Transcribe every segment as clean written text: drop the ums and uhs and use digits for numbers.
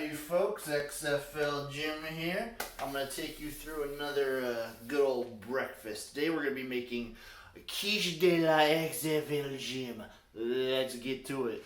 you folks, XFL Jim here. I'm going to take you through another good old breakfast. Today we're going to be making a quiche de la XFL Jim. Let's get to it.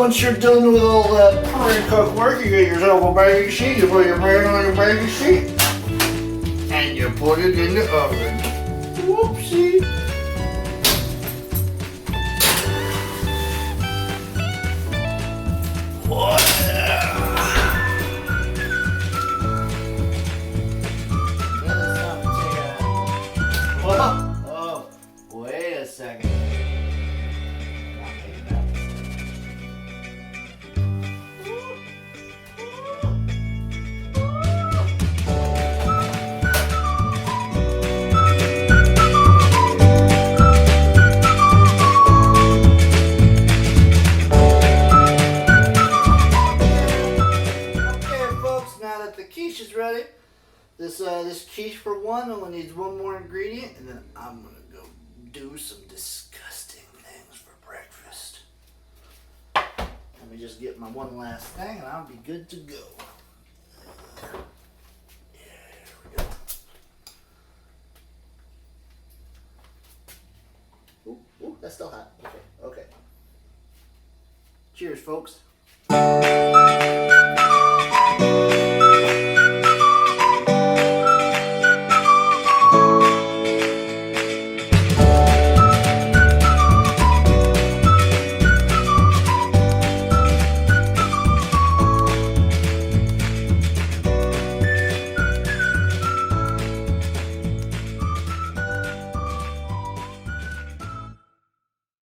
once you're done with all that pre-cooked work, you get yourself a baking sheet, you put your bread on your baking sheet, and you put it in the oven. Whoopsie. Oh, wait a second. Quiche is ready. This quiche for one only needs one more ingredient, and then I'm gonna go do some disgusting things for breakfast. Let me just get my one last thing, and I'll be good to go. There we go. Ooh, that's still hot. Okay. Cheers, folks.